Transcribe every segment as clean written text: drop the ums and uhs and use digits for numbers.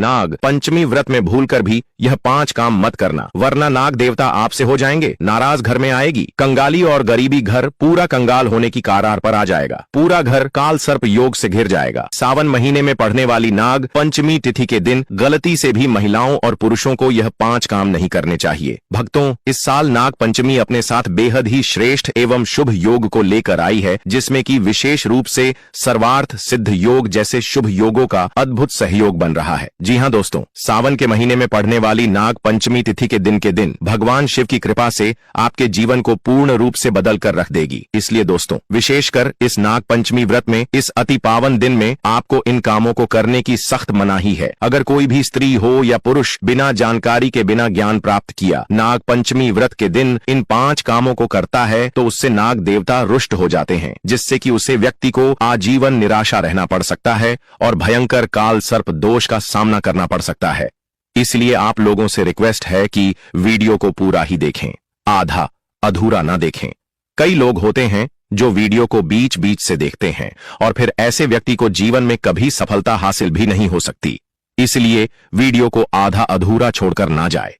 नाग पंचमी व्रत में भूलकर भी यह 5 काम मत करना, वरना नाग देवता आपसे हो जाएंगे नाराज, घर में आएगी कंगाली और गरीबी, घर पूरा कंगाल होने की कगार पर आ जाएगा, पूरा घर काल सर्प योग से घिर जाएगा। सावन महीने में पड़ने वाली नाग पंचमी तिथि के दिन गलती से भी महिलाओं और पुरुषों को यह 5 काम नहीं करने चाहिए। भक्तों, इस साल नाग पंचमी अपने साथ बेहद ही श्रेष्ठ एवं शुभ योग को लेकर आई है, जिसमें कि विशेष रूप से सर्वार्थ सिद्ध योग जैसे शुभ योगों का अद्भुत सहयोग बन रहा है। जी हाँ दोस्तों, सावन के महीने में पड़ने वाली नाग पंचमी तिथि के दिन भगवान शिव की कृपा से आपके जीवन को पूर्ण रूप से बदल कर रख देगी। इसलिए दोस्तों, विशेषकर इस नाग पंचमी व्रत में, इस अति पावन दिन में आपको इन कामों को करने की सख्त मनाही है। अगर कोई भी स्त्री हो या पुरुष बिना जानकारी के, बिना ज्ञान प्राप्त किया नाग पंचमी व्रत के दिन इन 5 कामों को करता है तो उससे नाग देवता रुष्ट हो जाते हैं, जिससे कि उसे व्यक्ति को आजीवन निराशा रहना पड़ सकता है और भयंकर काल सर्प दोष का सामना करना पड़ सकता है। इसलिए आप लोगों से रिक्वेस्ट है कि वीडियो को पूरा ही देखें, आधा अधूरा ना देखें। कई लोग होते हैं जो वीडियो को बीच बीच से देखते हैं और फिर ऐसे व्यक्ति को जीवन में कभी सफलता हासिल भी नहीं हो सकती। इसलिए वीडियो को आधा अधूरा छोड़कर ना जाए,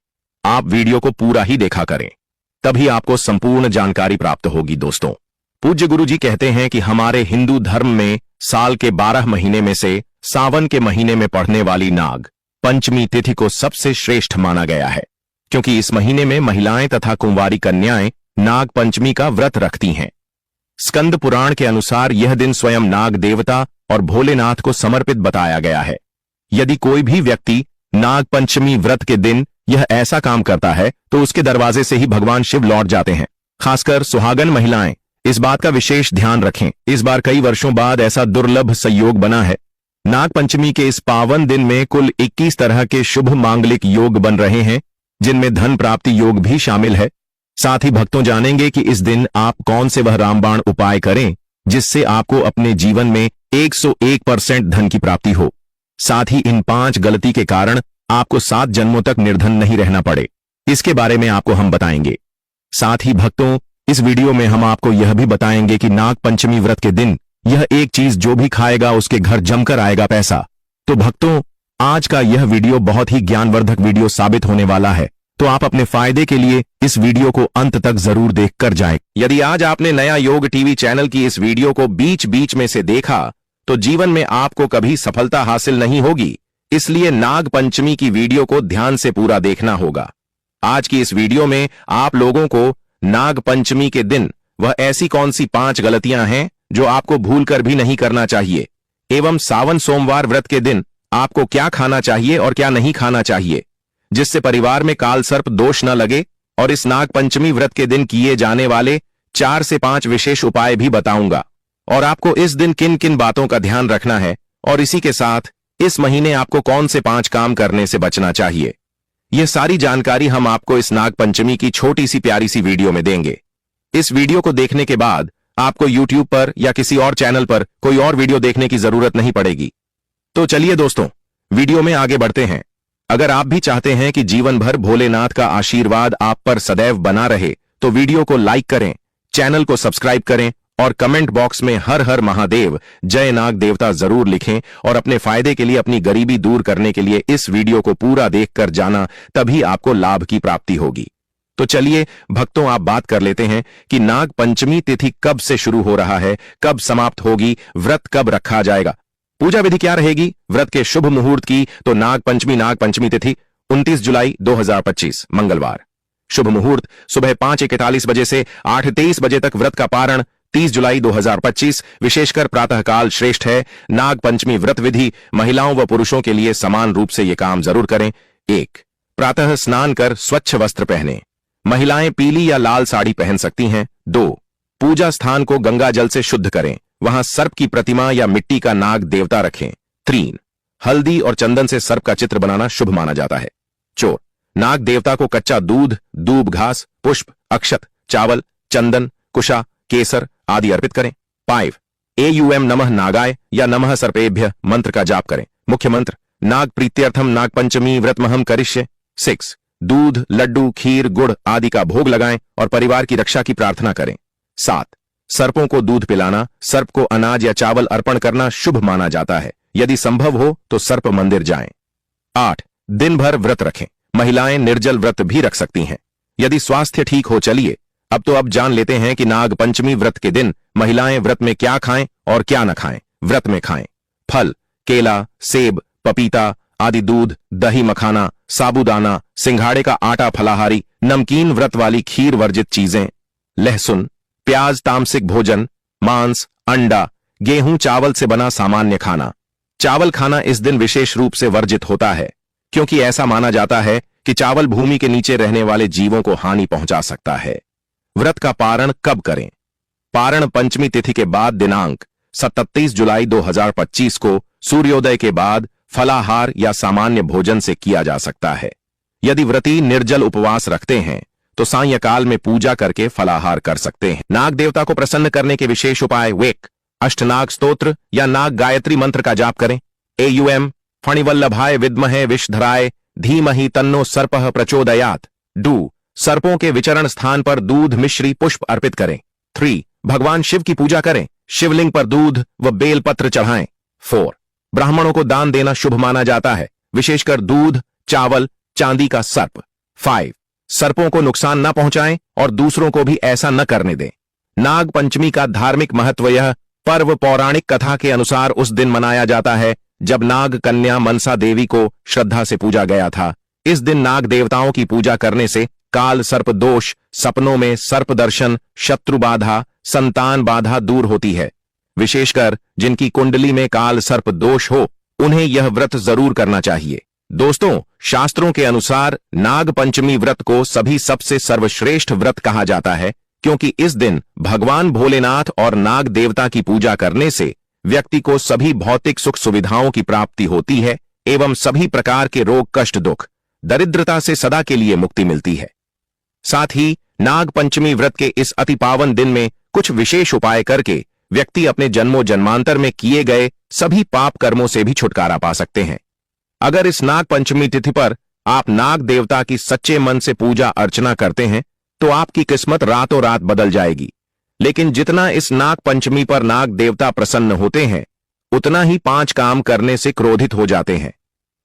आप वीडियो को पूरा ही देखा करें, तभी आपको संपूर्ण जानकारी प्राप्त होगी। दोस्तों, पूज्य गुरु जी कहते हैं कि हमारे हिंदू धर्म में साल के 12 महीने में से सावन के महीने में पड़ने वाली नाग पंचमी तिथि को सबसे श्रेष्ठ माना गया है, क्योंकि इस महीने में महिलाएं तथा कुंवारी कन्याएं नाग पंचमी का व्रत रखती हैं। स्कंद पुराण के अनुसार यह दिन स्वयं नाग देवता और भोलेनाथ को समर्पित बताया गया है। यदि कोई भी व्यक्ति नाग पंचमी व्रत के दिन यह ऐसा काम करता है तो उसके दरवाजे से ही भगवान शिव लौट जाते हैं। खासकर सुहागन महिलाएं इस बात का विशेष ध्यान रखें। इस बार कई वर्षों बाद ऐसा दुर्लभ संयोग बना है। नाग पंचमी के इस पावन दिन में कुल 21 तरह के शुभ मांगलिक योग बन रहे हैं, जिनमें धन प्राप्ति योग भी शामिल है। साथ ही भक्तों जानेंगे कि इस दिन आप कौन से वह रामबाण उपाय करें जिससे आपको अपने जीवन में 101% धन की प्राप्ति हो। साथ ही इन 5 गलती के कारण आपको 7 जन्मों तक निर्धन नहीं रहना पड़े, इसके बारे में आपको हम बताएंगे। साथ ही भक्तों, इस वीडियो में हम आपको यह भी बताएंगे कि नाग पंचमी व्रत के दिन यह एक चीज जो भी खाएगा उसके घर जमकर आएगा पैसा। तो भक्तों, आज का यह वीडियो बहुत ही ज्ञानवर्धक वीडियो साबित होने वाला है, तो आप अपने फायदे के लिए इस वीडियो को अंत तक जरूर देखकर जाएं। यदि आज आपने नया योग टीवी चैनल की इस वीडियो को बीच बीच में से देखा तो जीवन में आपको कभी सफलता हासिल नहीं होगी। इसलिए नाग पंचमी की वीडियो को ध्यान से पूरा देखना होगा। आज की इस वीडियो में आप लोगों को नाग पंचमी के दिन वह ऐसी कौन सी 5 गलतियां हैं जो आपको भूलकर भी नहीं करना चाहिए, एवं सावन सोमवार व्रत के दिन आपको क्या खाना चाहिए और क्या नहीं खाना चाहिए, जिससे परिवार में काल सर्प दोष न लगे। और इस नाग पंचमी व्रत के दिन किए जाने वाले 4 से 5 विशेष उपाय भी बताऊंगा, और आपको इस दिन किन किन बातों का ध्यान रखना है, और इसी के साथ इस महीने आपको कौन से 5 काम करने से बचना चाहिए। यह सारी जानकारी हम आपको इस नाग पंचमी की छोटी सी प्यारी सी वीडियो में देंगे। इस वीडियो को देखने के बाद आपको YouTube पर या किसी और चैनल पर कोई और वीडियो देखने की जरूरत नहीं पड़ेगी। तो चलिए दोस्तों, वीडियो में आगे बढ़ते हैं। अगर आप भी चाहते हैं कि जीवन भर भोलेनाथ का आशीर्वाद आप पर सदैव बना रहे, तो वीडियो को लाइक करें, चैनल को सब्सक्राइब करें और कमेंट बॉक्स में हर हर महादेव जय नाग देवता जरूर लिखें। और अपने फायदे के लिए, अपनी गरीबी दूर करने के लिए इस वीडियो को पूरा देखकर जाना, तभी आपको लाभ की प्राप्ति होगी। तो चलिए भक्तों, आप बात कर लेते हैं कि नाग पंचमी तिथि कब से शुरू हो रहा है, कब समाप्त होगी, व्रत कब रखा जाएगा, पूजा विधि क्या रहेगी, व्रत के शुभ मुहूर्त की। तो नाग पंचमी तिथि 29 जुलाई 2025 मंगलवार, शुभ मुहूर्त सुबह 5:41 बजे से 8:23 बजे तक। व्रत का पारण 30 जुलाई 2025, विशेषकर प्रातःकाल श्रेष्ठ है। नाग पंचमी व्रत विधि महिलाओं व पुरुषों के लिए समान रूप से ये काम जरूर करें। 1. प्रातः स्नान कर स्वच्छ वस्त्र पहने, महिलाएं पीली या लाल साड़ी पहन सकती हैं। 2. पूजा स्थान को गंगा जल से शुद्ध करें, वहां सर्प की प्रतिमा या मिट्टी का नाग देवता रखें। 3. हल्दी और चंदन से सर्प का चित्र बनाना शुभ माना जाता है। 4. नाग देवता को कच्चा दूध, दूब घास, पुष्प, अक्षत, चावल, चंदन, कुशा, केसर आदि अर्पित करें। 5. एयूएम नमः नागाय या नमः सर्पेभ्य मंत्र का जाप करें। मुख्य मंत्र, नाग प्रीत्यर्थम नाग पंचमी व्रतमहम करिष्ये। 6. दूध, लड्डू, खीर, गुड़ आदि का भोग लगाएं और परिवार की रक्षा की प्रार्थना करें। 7. सर्पों को दूध पिलाना, सर्प को अनाज या चावल अर्पण करना शुभ माना जाता है। यदि संभव हो तो सर्प मंदिर जाएं। 8. दिन भर व्रत रखें। महिलाएं निर्जल व्रत भी रख सकती हैं यदि स्वास्थ्य ठीक हो। चलिए अब जान लेते हैं कि नाग पंचमी व्रत के दिन महिलाएं व्रत में क्या खाएं और क्या न खाएं। व्रत में खाएं फल, केला, सेब, पपीता आदि, दूध, दही, मखाना, साबूदाना, सिंघाड़े का आटा, फलाहारी, नमकीन, व्रत वाली खीर, वर्जित चीजें, लहसुन, प्याज, तामसिक भोजन, मांस, अंडा, गेहूं, चावल से बना सामान्य खाना। चावल खाना इस दिन विशेष रूप से वर्जित होता है क्योंकि ऐसा माना जाता है कि चावल भूमि के नीचे रहने वाले जीवों को हानि पहुंचा सकता है। व्रत का पारण कब करें? पारण पंचमी तिथि के बाद दिनांक 27 जुलाई 2025 को सूर्योदय के बाद फलाहार या सामान्य भोजन से किया जा सकता है। यदि व्रती निर्जल उपवास रखते हैं तो सायंकाल में पूजा करके फलाहार कर सकते हैं। नाग देवता को प्रसन्न करने के विशेष उपाय: वेक, अष्टनाग स्तोत्र या नाग गायत्री मंत्र का जाप करें। एयुएम फणिवल्लभाय विद्महे विषधराय धीमहि तन्नो सर्पः प्रचोदयात्। डू, सर्पों के विचरण स्थान पर दूध मिश्री पुष्प अर्पित करें। 3. भगवान शिव की पूजा करें। शिवलिंग पर दूध व बेलपत्र चढ़ाएं। 4. ब्राह्मणों को दान देना शुभ माना जाता है, विशेषकर दूध, चावल, चांदी का सर्प। 5. सर्पों को नुकसान न पहुंचाएं और दूसरों को भी ऐसा न करने दें। नाग पंचमी का धार्मिक महत्व: यह पर्व पौराणिक कथा के अनुसार उस दिन मनाया जाता है जब नाग कन्या मनसा देवी को श्रद्धा से पूजा गया था। इस दिन नाग देवताओं की पूजा करने से काल सर्प दोष, सपनों में सर्प दर्शन, शत्रु बाधा, संतान बाधा दूर होती है। विशेषकर जिनकी कुंडली में काल सर्प दोष हो उन्हें यह व्रत जरूर करना चाहिए। दोस्तों, शास्त्रों के अनुसार नाग पंचमी व्रत को सभी सबसे सर्वश्रेष्ठ व्रत कहा जाता है क्योंकि इस दिन भगवान भोलेनाथ और नाग देवता की पूजा करने से व्यक्ति को सभी भौतिक सुख सुविधाओं की प्राप्ति होती है एवं सभी प्रकार के रोग, कष्ट, दुख, दरिद्रता से सदा के लिए मुक्ति मिलती है। साथ ही नाग पंचमी व्रत के इस अति पावन दिन में कुछ विशेष उपाय करके व्यक्ति अपने जन्मों जन्मांतर में किए गए सभी पाप कर्मों से भी छुटकारा पा सकते हैं। अगर इस नाग पंचमी तिथि पर आप नाग देवता की सच्चे मन से पूजा अर्चना करते हैं तो आपकी किस्मत रातों रात बदल जाएगी। लेकिन जितना इस नाग पंचमी पर नाग देवता प्रसन्न होते हैं उतना ही 5 काम करने से क्रोधित हो जाते हैं।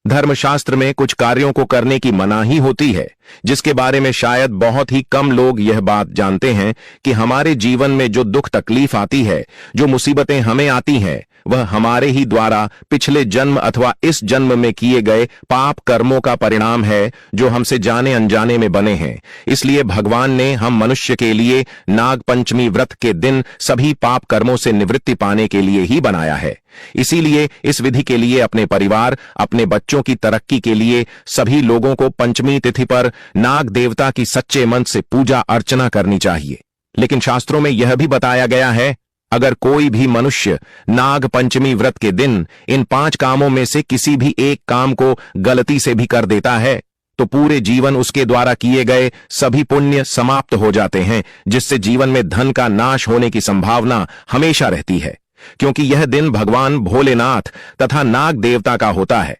धर्मशास्त्र में कुछ कार्यों को करने की मनाही होती है जिसके बारे में शायद बहुत ही कम लोग यह बात जानते हैं कि हमारे जीवन में जो दुख तकलीफ आती है, जो मुसीबतें हमें आती हैं, वह हमारे ही द्वारा पिछले जन्म अथवा इस जन्म में किए गए पाप कर्मों का परिणाम है जो हमसे जाने अनजाने में बने हैं। इसलिए भगवान ने हम मनुष्य के लिए नाग पंचमी व्रत के दिन सभी पाप कर्मों से निवृत्ति पाने के लिए ही बनाया है। इसीलिए इस विधि के लिए अपने परिवार, अपने बच्चों की तरक्की के लिए सभी लोगों को पंचमी तिथि पर नाग देवता की सच्चे मन से पूजा अर्चना करनी चाहिए। लेकिन शास्त्रों में यह भी बताया गया है, अगर कोई भी मनुष्य नाग पंचमी व्रत के दिन इन 5 कामों में से किसी भी एक काम को गलती से भी कर देता है तो पूरे जीवन उसके द्वारा किए गए सभी पुण्य समाप्त हो जाते हैं, जिससे जीवन में धन का नाश होने की संभावना हमेशा रहती है क्योंकि यह दिन भगवान भोलेनाथ तथा नाग देवता का होता है।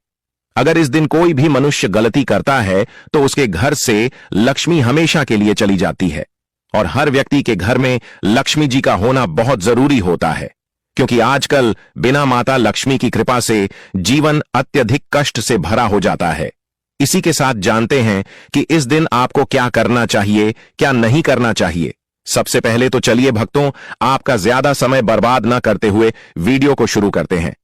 अगर इस दिन कोई भी मनुष्य गलती करता है तो उसके घर से लक्ष्मी हमेशा के लिए चली जाती है और हर व्यक्ति के घर में लक्ष्मी जी का होना बहुत जरूरी होता है क्योंकि आजकल बिना माता लक्ष्मी की कृपा से जीवन अत्यधिक कष्ट से भरा हो जाता है। इसी के साथ जानते हैं कि इस दिन आपको क्या करना चाहिए, क्या नहीं करना चाहिए। सबसे पहले तो चलिए भक्तों, आपका ज्यादा समय बर्बाद न करते हुए वीडियो को शुरू करते हैं।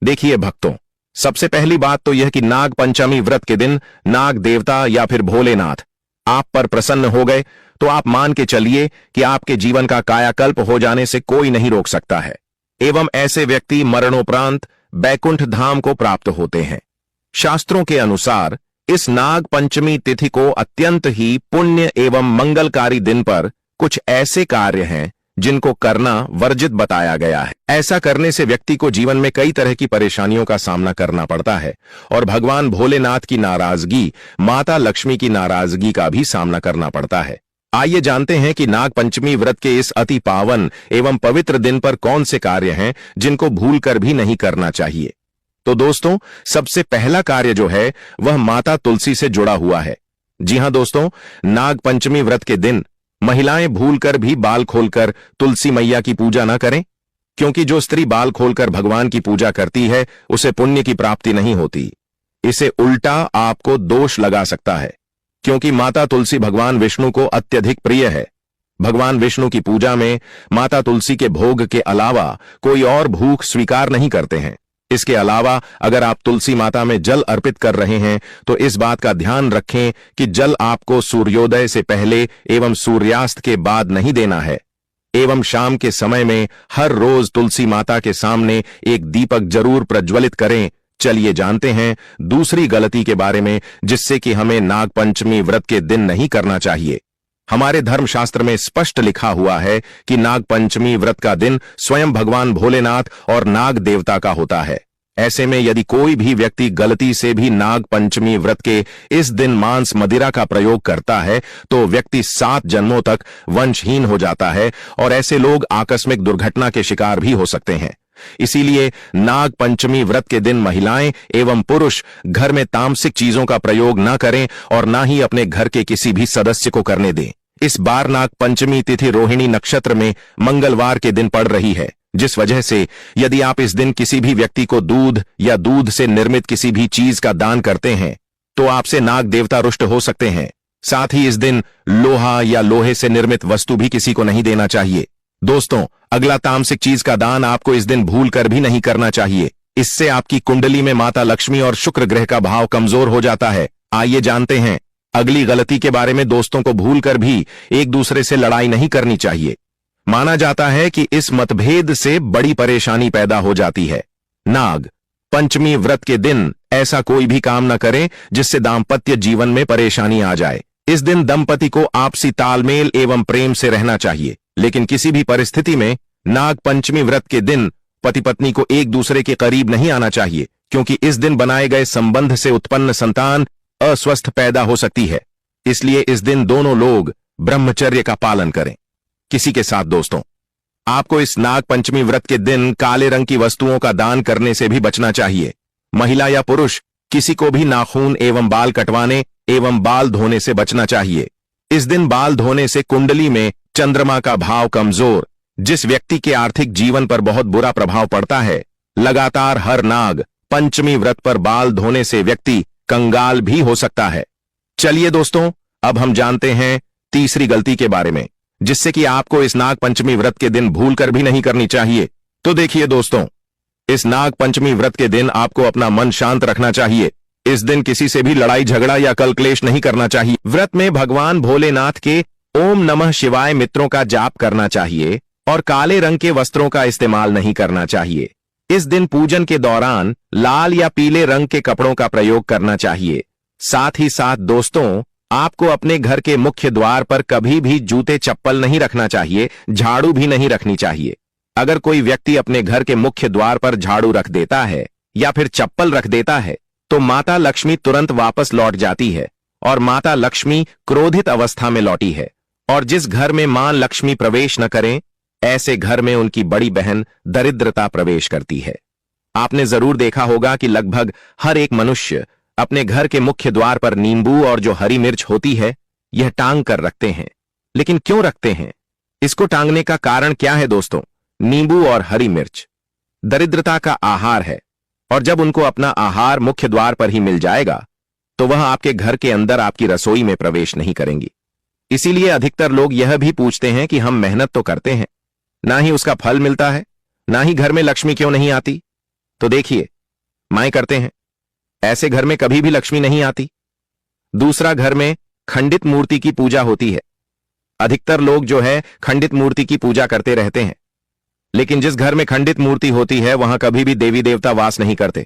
देखिए भक्तों, सबसे पहली बात तो यह कि नाग पंचमी व्रत के दिन नाग देवता या फिर भोलेनाथ आप पर प्रसन्न हो गए तो आप मान के चलिए कि आपके जीवन का कायाकल्प हो जाने से कोई नहीं रोक सकता है एवं ऐसे व्यक्ति मरणोपरांत बैकुंठ धाम को प्राप्त होते हैं। शास्त्रों के अनुसार इस नाग पंचमी तिथि को अत्यंत ही पुण्य एवं मंगलकारी दिन पर कुछ ऐसे कार्य हैं जिनको करना वर्जित बताया गया है। ऐसा करने से व्यक्ति को जीवन में कई तरह की परेशानियों का सामना करना पड़ता है और भगवान भोलेनाथ की नाराजगी, माता लक्ष्मी की नाराजगी का भी सामना करना पड़ता है। आइए जानते हैं कि नाग पंचमी व्रत के इस अति पावन एवं पवित्र दिन पर कौन से कार्य हैं जिनको भूलकर भी नहीं करना चाहिए। तो दोस्तों, सबसे पहला कार्य जो है वह माता तुलसी से जुड़ा हुआ है। जी हां दोस्तों, नाग पंचमी व्रत के दिन महिलाएं भूलकर भी बाल खोलकर तुलसी मैया की पूजा न करें क्योंकि जो स्त्री बाल खोलकर भगवान की पूजा करती है उसे पुण्य की प्राप्ति नहीं होती। इसे उल्टा आपको दोष लगा सकता है, क्योंकि माता तुलसी भगवान विष्णु को अत्यधिक प्रिय है। भगवान विष्णु की पूजा में माता तुलसी के भोग के अलावा कोई और भूख स्वीकार नहीं करते हैं। इसके अलावा अगर आप तुलसी माता में जल अर्पित कर रहे हैं तो इस बात का ध्यान रखें कि जल आपको सूर्योदय से पहले एवं सूर्यास्त के बाद नहीं देना है, एवं शाम के समय में हर रोज तुलसी माता के सामने एक दीपक जरूर प्रज्वलित करें। चलिए जानते हैं दूसरी गलती के बारे में, जिससे कि हमें नागपंचमी व्रत के दिन नहीं करना चाहिए। हमारे धर्मशास्त्र में स्पष्ट लिखा हुआ है कि नागपंचमी व्रत का दिन स्वयं भगवान भोलेनाथ और नाग देवता का होता है। ऐसे में यदि कोई भी व्यक्ति गलती से भी नागपंचमी व्रत के इस दिन मांस मदिरा का प्रयोग करता है तो व्यक्ति 7 जन्मों तक वंशहीन हो जाता है और ऐसे लोग आकस्मिक दुर्घटना के शिकार भी हो सकते हैं। इसीलिए नाग पंचमी व्रत के दिन महिलाएं एवं पुरुष घर में तामसिक चीजों का प्रयोग न करें और न ही अपने घर के किसी भी सदस्य को करने दें। इस बार नाग पंचमी तिथि रोहिणी नक्षत्र में मंगलवार के दिन पड़ रही है, जिस वजह से यदि आप इस दिन किसी भी व्यक्ति को दूध या दूध से निर्मित किसी भी चीज का दान करते हैं तो आपसे नाग देवता रुष्ट हो सकते हैं। साथ ही इस दिन लोहा या लोहे से निर्मित वस्तु भी किसी को नहीं देना चाहिए। दोस्तों, अगला तामसिक चीज का दान आपको इस दिन भूल कर भी नहीं करना चाहिए। इससे आपकी कुंडली में माता लक्ष्मी और शुक्र ग्रह का भाव कमजोर हो जाता है। आइए जानते हैं अगली गलती के बारे में। दोस्तों को भूल कर भी एक दूसरे से लड़ाई नहीं करनी चाहिए। माना जाता है कि इस मतभेद से बड़ी परेशानी पैदा हो जाती है। नाग पंचमी व्रत के दिन ऐसा कोई भी काम न करें जिससे दाम्पत्य जीवन में परेशानी आ जाए। इस दिन दंपति को आपसी तालमेल एवं प्रेम से रहना चाहिए, लेकिन किसी भी परिस्थिति में नाग पंचमी व्रत के दिन पति पत्नी को एक दूसरे के करीब नहीं आना चाहिए, क्योंकि इस दिन बनाए गए संबंध से उत्पन्न संतान अस्वस्थ पैदा हो सकती है। इसलिए इस दिन दोनों लोग ब्रह्मचर्य का पालन करें। किसी के साथ दोस्तों, आपको इस नाग पंचमी व्रत के दिन काले रंग की वस्तुओं का दान करने से भी बचना चाहिए। महिला या पुरुष किसी को भी नाखून एवं बाल कटवाने एवं बाल धोने से बचना चाहिए। इस दिन बाल धोने से कुंडली में चंद्रमा का भाव कमजोर, जिस व्यक्ति के आर्थिक जीवन पर बहुत बुरा प्रभाव पड़ता है। लगातार हर नाग पंचमी व्रत पर बाल धोने से व्यक्ति कंगाल भी हो सकता है। चलिए दोस्तों, अब हम जानते हैं तीसरी गलती के बारे में, जिससे कि आपको इस नाग पंचमी व्रत के दिन भूल कर भी नहीं करनी चाहिए। तो देखिए दोस्तों, इस नाग पंचमी व्रत के दिन आपको अपना मन शांत रखना चाहिए। इस दिन किसी से भी लड़ाई झगड़ा या कल क्लेश नहीं करना चाहिए। व्रत में भगवान भोलेनाथ के ओम नमः शिवाय मित्रों का जाप करना चाहिए और काले रंग के वस्त्रों का इस्तेमाल नहीं करना चाहिए। इस दिन पूजन के दौरान लाल या पीले रंग के कपड़ों का प्रयोग करना चाहिए। साथ ही साथ दोस्तों, आपको अपने घर के मुख्य द्वार पर कभी भी जूते चप्पल नहीं रखना चाहिए, झाड़ू भी नहीं रखनी चाहिए। अगर कोई व्यक्ति अपने घर के मुख्य द्वार पर झाड़ू रख देता है या फिर चप्पल रख देता है तो माता लक्ष्मी तुरंत वापस लौट जाती है और माता लक्ष्मी क्रोधित अवस्था में लौटी है। और जिस घर में मां लक्ष्मी प्रवेश न करें, ऐसे घर में उनकी बड़ी बहन दरिद्रता प्रवेश करती है। आपने जरूर देखा होगा कि लगभग हर एक मनुष्य अपने घर के मुख्य द्वार पर नींबू और जो हरी मिर्च होती है यह टांग कर रखते हैं। लेकिन क्यों रखते हैं? इसको टांगने का कारण क्या है दोस्तों? नींबू और हरी मिर्च दरिद्रता का आहार है, और जब उनको अपना आहार मुख्य द्वार पर ही मिल जाएगा तो वह आपके घर के अंदर आपकी रसोई में प्रवेश नहीं करेंगी। इसीलिए अधिकतर लोग यह भी पूछते हैं कि हम मेहनत तो करते हैं, ना ही उसका फल मिलता है, ना ही घर में लक्ष्मी क्यों नहीं आती? तो देखिए, माएं करते हैं, ऐसे घर में कभी भी लक्ष्मी नहीं आती। दूसरा, घर में खंडित मूर्ति की पूजा होती है। अधिकतर लोग जो है खंडित मूर्ति की पूजा करते रहते हैं, लेकिन जिस घर में खंडित मूर्ति होती है वहां कभी भी देवी देवता वास नहीं करते।